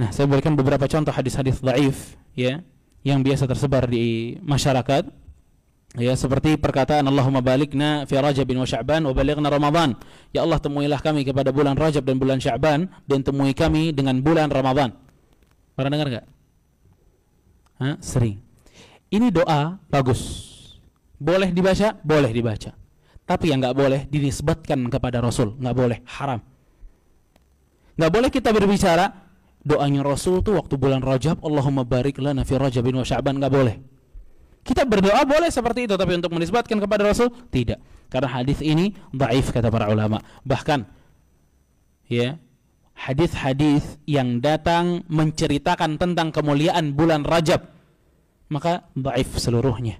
Nah, saya berikan beberapa contoh hadis-hadis dhaif ya yang biasa tersebar di masyarakat. Ya, seperti perkataan Allahumma balikna fi Rajabin wa Sya'ban wa balighna Ramadan. Ya Allah, temuilah kami kepada bulan Rajab dan bulan Sya'ban, dan temui kami dengan bulan Ramadan. Pernah dengar enggak? Sering. Ini doa bagus. Boleh dibaca? Boleh dibaca. Tapi yang enggak boleh dinisbatkan kepada Rasul, enggak boleh, haram. Enggak boleh kita berbicara doanya Rasul tuh waktu bulan Rajab, Allahumma barik lana fi Rajabin wa Sya'ban, enggak boleh. Kita berdoa boleh seperti itu, tapi untuk menisbatkan kepada Rasul tidak. Karena hadis ini dhaif kata para ulama. Bahkan ya, hadis-hadis yang datang menceritakan tentang kemuliaan bulan Rajab maka dhaif seluruhnya.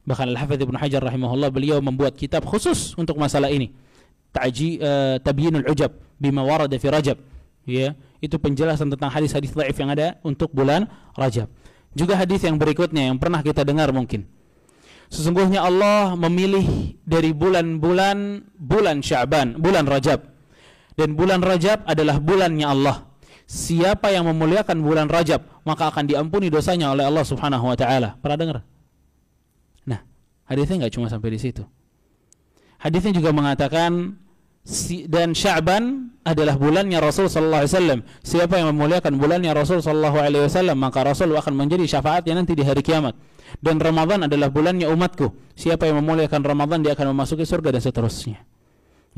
Bahkan Al-Hafidz Ibnu Hajar rahimahullah, beliau membuat kitab khusus untuk masalah ini. Tabyinul Ujab bima warada fi Rajab. Ya, itu penjelasan tentang hadis-hadis dhaif yang ada untuk bulan Rajab. Juga hadis yang berikutnya yang pernah kita dengar mungkin. Sesungguhnya Allah memilih dari bulan Sya'ban, bulan Rajab. Dan bulan Rajab adalah bulannya Allah. Siapa yang memuliakan bulan Rajab, maka akan diampuni dosanya oleh Allah Subhanahu wa taala. Pernah dengar? Nah, hadisnya enggak cuma sampai di situ. Hadisnya juga mengatakan dan Sya'ban adalah bulannya Rasul sallallahu alaihi wasallam. Siapa yang memuliakan bulannya Rasul sallallahu alaihi wasallam, maka Rasul akan menjadi syafaatnya nanti di hari kiamat. Dan Ramadan adalah bulannya umatku. Siapa yang memuliakan Ramadan, dia akan memasuki surga dan seterusnya.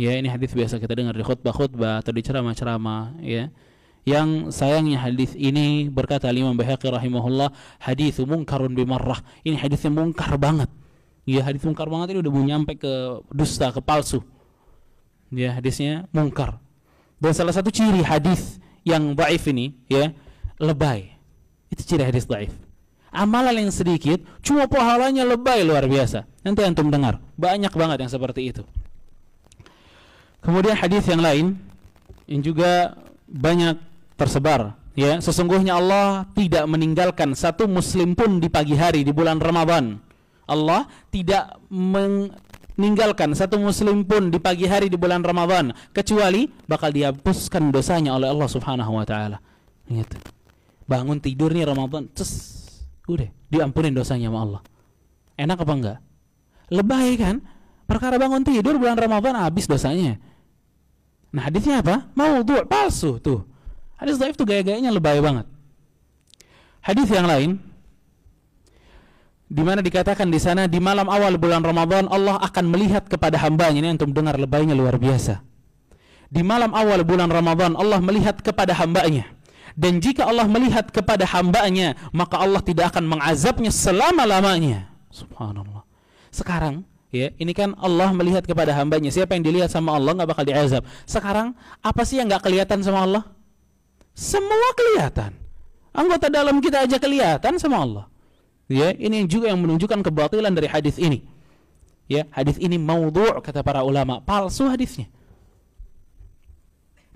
Ya, ini hadis biasa kita dengar di khutbah-khutbah atau di ceramah-ceramah ya. Yang sayangnya hadis ini berkata Imam Baihaqi rahimahullah, hadits munkarun bimarrah. Ini hadisnya mungkar banget. Ya, hadis mungkar banget ini udah mau nyampe ke dusta, ke palsu. Ya, hadisnya mungkar. Dan salah satu ciri hadis yang dhaif ini ya, lebay. Itu ciri hadis dhaif. Amalan yang sedikit cuma pahalanya lebay luar biasa. Nanti antum dengar, banyak banget yang seperti itu. Kemudian hadis yang lain yang juga banyak tersebar ya, sesungguhnya Allah tidak meninggalkan satu muslim pun di pagi hari di bulan Ramadan. Allah tidak meninggalkan satu muslim pun di pagi hari di bulan Ramadan kecuali bakal dihapuskan dosanya oleh Allah Subhanahu wa taala. Ingat. Bangun tidur nih Ramadan, udah diampunin dosanya sama Allah. Enak apa enggak? Lebay kan? Perkara bangun tidur bulan Ramadan habis dosanya. Nah, hadisnya apa? Maudhu', palsu tuh. Hadis dhaif tuh gaya-gayanya lebay banget. Hadis yang lain di mana dikatakan di sana di malam awal bulan Ramadan Allah akan melihat kepada hambanya. Ini antum dengar lebaynya luar biasa. Di malam awal bulan Ramadan Allah melihat kepada hambanya. Dan jika Allah melihat kepada hambanya, maka Allah tidak akan mengazabnya selama-lamanya. Subhanallah. Sekarang ya, ini kan Allah melihat kepada hambanya. Siapa yang dilihat sama Allah nggak bakal diazab. Sekarang apa sih yang nggak kelihatan sama Allah? Semua kelihatan. Anggota dalam kita aja kelihatan sama Allah. Ya, ini juga yang menunjukkan kebatilan dari hadis ini. Ya, hadis ini maudhu' kata para ulama, palsu hadisnya.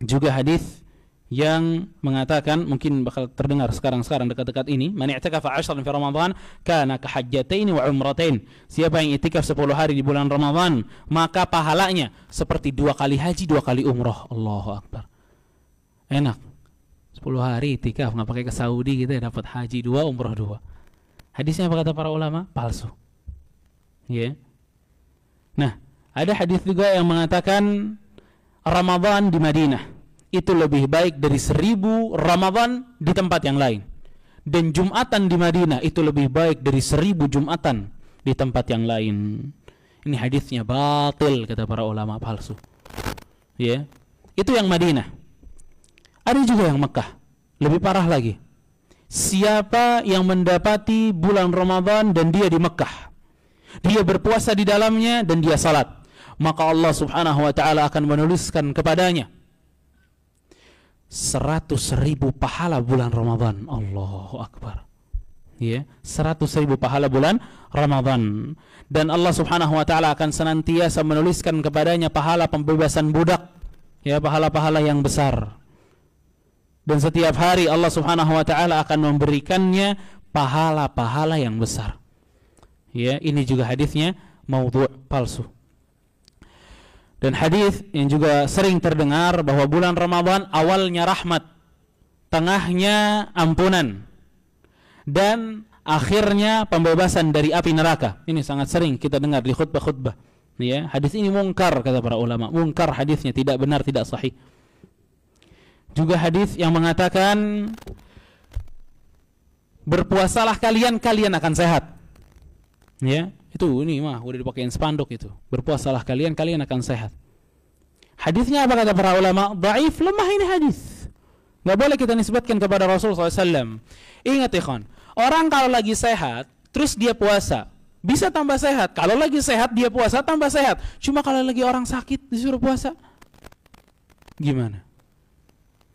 Juga hadis yang mengatakan, mungkin bakal terdengar sekarang dekat-dekat ini, man i'takafa 'ashran fi Ramadan kana ka hajjatain wa umratain. Siapa yang i'tikaf 10 hari di bulan Ramadan, maka pahalanya seperti 2 kali haji, 2 kali umrah. Allahu akbar. Enak. 10 hari i'tikaf, enggak pakai ke Saudi gitu ya, dapat haji 2, umrah 2. Hadisnya apa kata para ulama? Palsu. Ya. Nah, ada hadis juga yang mengatakan Ramadan di Madinah itu lebih baik dari 1000 Ramadan di tempat yang lain. Dan Jumatan di Madinah itu lebih baik dari 1000 Jumatan di tempat yang lain. Ini hadisnya batil kata para ulama, palsu. Ya. Itu yang Madinah. Ada juga yang Mekah. Lebih parah lagi. Siapa yang mendapati bulan Ramadan dan dia di Mekah, dia berpuasa di dalamnya dan dia salat, maka Allah Subhanahu wa taala akan menuliskan kepadanya 100.000 pahala bulan Ramadan. Allahu akbar. Ya, 100.000 pahala bulan Ramadan. Dan Allah Subhanahu wa taala akan senantiasa menuliskan kepadanya pahala pembebasan budak. Ya, pahala-pahala yang besar. Dan setiap hari Allah Subhanahu wa taala akan memberikannya pahala-pahala yang besar. Ya, ini juga hadisnya maudhu', palsu. Dan hadis yang juga sering terdengar bahwa bulan Ramadan awalnya rahmat. tengahnya ampunan, dan akhirnya pembebasan dari api neraka. Ini sangat sering kita dengar di khutbah-khutbah. Ya, hadis ini mungkar kata para ulama. Mungkar hadisnya, tidak benar, tidak sahih. Juga hadis yang mengatakan berpuasalah kalian, kalian akan sehat. Ya, itu ini mah udah dipakein spanduk itu. Berpuasalah kalian, kalian akan sehat. Hadisnya apa kata para ulama? Dhaif, lemah ini hadis. Enggak boleh kita nisbatkan kepada Rasul SAW. Ingat ikhwan, orang kalau lagi sehat, terus dia puasa, bisa tambah sehat. Kalau lagi sehat, dia puasa, tambah sehat. Cuma kalau lagi orang sakit, disuruh puasa, gimana?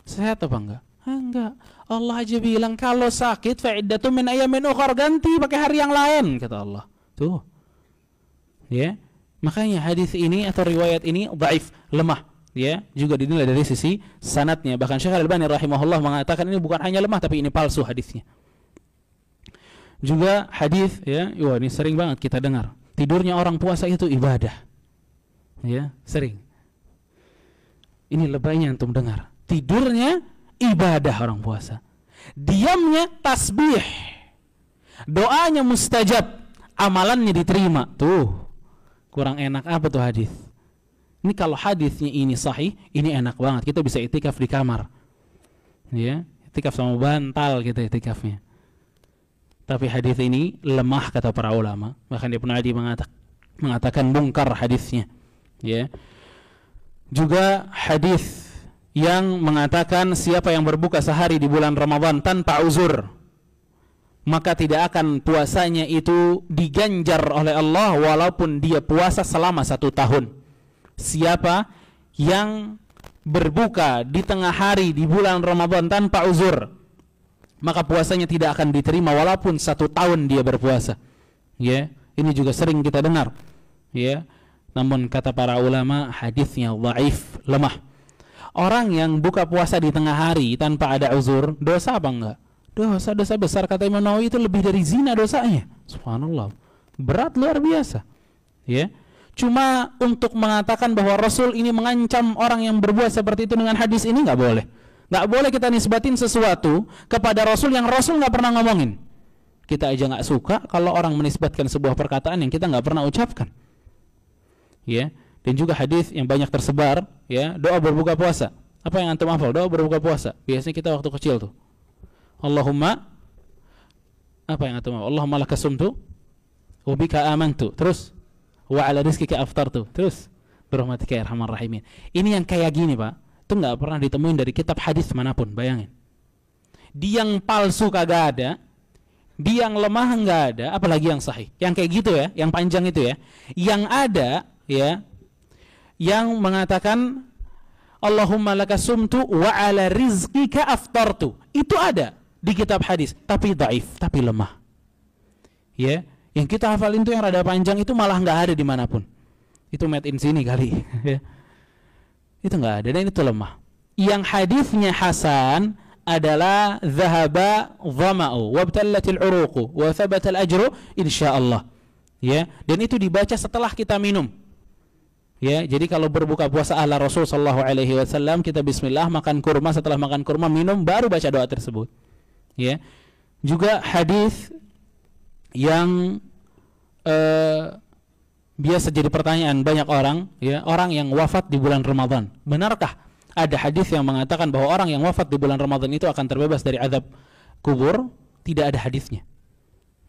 Sehat apa enggak? Enggak. Allah aja bilang kalau sakit fa'iddatun min ayyamin ukhar, ganti pakai hari yang lain kata Allah. Tuh. Ya. Makanya hadis ini atau riwayat ini dhaif, lemah, ya. Juga dinilai dari sisi sanadnya. Bahkan Syekh Al-Albani rahimahullah mengatakan ini bukan hanya lemah tapi ini palsu hadisnya. Juga hadis, ya, wah ini sering banget kita dengar. Tidurnya orang puasa itu ibadah. Ya, sering. Ini lebaynya antum dengar. Tidurnya ibadah orang puasa, diamnya tasbih, doanya mustajab, amalannya diterima. Tuh, kurang enak apa tuh hadis? Ini kalau hadisnya ini sahih, ini enak banget. Kita bisa itikaf di kamar, ya, itikaf sama bantal kita itikafnya. Tapi hadis ini lemah kata para ulama. Bahkan Ibnu Adi mengatakan mungkar hadisnya. Ya. Juga hadis yang mengatakan siapa yang berbuka sehari di bulan Ramadan tanpa uzur, maka tidak akan puasanya itu diganjar oleh Allah walaupun dia puasa selama 1 tahun. Siapa yang berbuka di tengah hari di bulan Ramadan tanpa uzur, maka puasanya tidak akan diterima walaupun 1 tahun dia berpuasa. Ya, ini juga sering kita dengar. Ya, namun kata para ulama hadisnya dhaif, lemah. Orang yang buka puasa di tengah hari tanpa ada uzur, dosa apa enggak? Dosa besar kata Imam Nawawi, itu lebih dari zina dosanya. Subhanallah. Berat luar biasa. Ya. Cuma untuk mengatakan bahwa Rasul ini mengancam orang yang berbuat seperti itu dengan hadis ini enggak boleh. Enggak boleh kita nisbatin sesuatu kepada Rasul yang Rasul enggak pernah ngomongin. Kita aja enggak suka kalau orang menisbatkan sebuah perkataan yang kita enggak pernah ucapkan. Ya. Dan juga hadis yang banyak tersebar, ya, doa berbuka puasa. Apa yang antum hafal? Doa berbuka puasa. Biasanya kita waktu kecil tuh. Allahumma, apa yang antum hafal? Allahumma laka sumtu wa bika amantu. Terus wa ala rizqika aftartu. Terus birahmatika ya arhamar rahimin. Ini yang kayak gini, Pak, itu enggak pernah ditemuin dari kitab hadis manapun, bayangin. Di yang palsu kagak ada, di yang lemah enggak ada, apalagi yang sahih. Yang kayak gitu ya, yang panjang itu ya. Yang ada, ya, yang mengatakan Allahumma laka sumtu wa ala rizqika aftartu, itu ada di kitab hadis, tapi dhaif, tapi lemah. Ya, yang kita hafalin itu yang rada panjang itu malah nggak ada dimanapun. Itu made in sini kali. Itu nggak ada dan itu lemah. Yang hadisnya hasan adalah dhahaba dhama'u wabtallatil uruqu wa thabata al-ajru insyaallah. Ya, dan itu dibaca setelah kita minum. Ya, jadi kalau berbuka puasa ala Rasul sallallahu alaihi wasallam, kita bismillah, makan kurma, setelah makan kurma minum, baru baca doa tersebut. Ya. Juga hadis yang biasa jadi pertanyaan banyak orang, ya, orang yang wafat di bulan Ramadan. Benarkah ada hadis yang mengatakan bahwa orang yang wafat di bulan Ramadan itu akan terbebas dari azab kubur? Tidak ada hadisnya.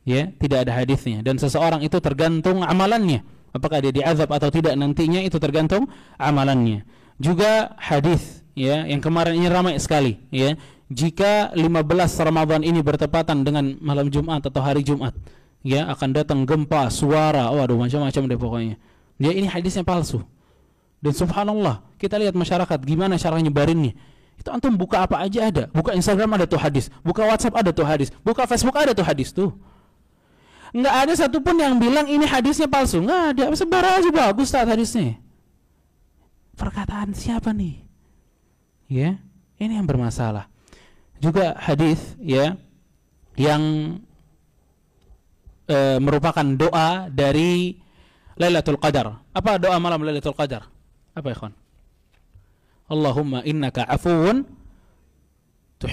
Ya, tidak ada hadisnya, dan seseorang itu tergantung amalannya. Apakah dia diazab atau tidak nantinya itu tergantung amalannya. Juga hadis, ya, yang kemarin ini ramai sekali, ya. Jika 15 Ramadan ini bertepatan dengan malam Jumat atau hari Jumat, ya, akan datang gempa, suara, waduh macam-macam deh pokoknya. Ya, ini hadisnya palsu. Dan subhanallah, kita lihat masyarakat gimana cara nyebarinnya. Itu antum buka apa aja ada. Buka Instagram ada tuh hadis, buka WhatsApp ada tuh hadis, buka Facebook ada tuh hadis tuh. Enggak ada satupun yang bilang ini hadisnya palsu. Enggak ada, sebar aja bagus Ustaz hadisnya. Perkataan siapa nih? Ya, ini yang bermasalah. Juga hadis, ya, yang merupakan doa dari Lailatul Qadar. Apa doa malam Lailatul Qadar? Apa ya, kawan? Allahumma innaka afuwun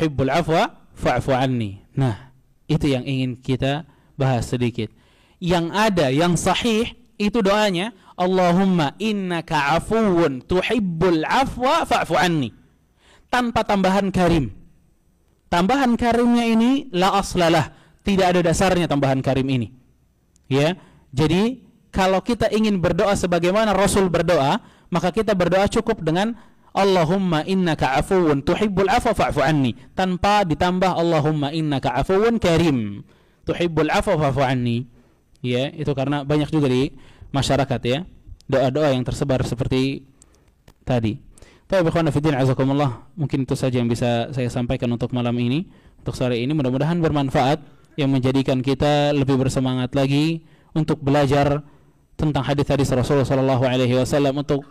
tuhibbul afwa fa'fu anni. Nah, itu yang ingin kita bahas sedikit. Yang ada, yang sahih itu doanya, Allahumma innaka afuwun tuhibbul afwa fa'fu anni. Tanpa tambahan karim. Tambahan karimnya ini la aslalah, tidak ada dasarnya tambahan karim ini. Ya. Jadi kalau kita ingin berdoa sebagaimana Rasul berdoa, maka kita berdoa cukup dengan Allahumma innaka afuwun tuhibbul afwa fa'fu anni, tanpa ditambah Allahumma innaka afuwun karim tuhibbul afwa fa'fu anni. Ya, itu karena banyak juga di masyarakat ya doa-doa yang tersebar seperti tadi. Tapi ikhwan fillah azakumullah, mungkin itu saja yang bisa saya sampaikan untuk malam ini, untuk sore ini. Mudah-mudahan bermanfaat, yang menjadikan kita lebih bersemangat lagi untuk belajar tentang hadis-hadis Rasulullah sallallahu alaihi wasallam, untuk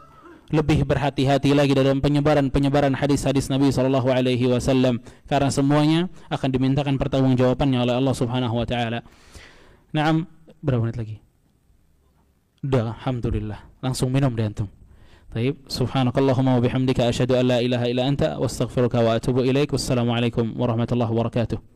lebih berhati-hati lagi dalam penyebaran hadis-hadis Nabi sallallahu alaihi wasallam, karena semuanya akan dimintakan pertanggungjawabannya oleh Allah Subhanahu wa taala. Naam, berapa menit lagi? Udah, alhamdulillah. Langsung minum deh antum. Baik, subhanakallahumma wa bihamdika asyhadu an la ilaha illa anta wa astaghfiruka wa atubu ilaik. Wassalamu alaikum warahmatullahi wabarakatuh.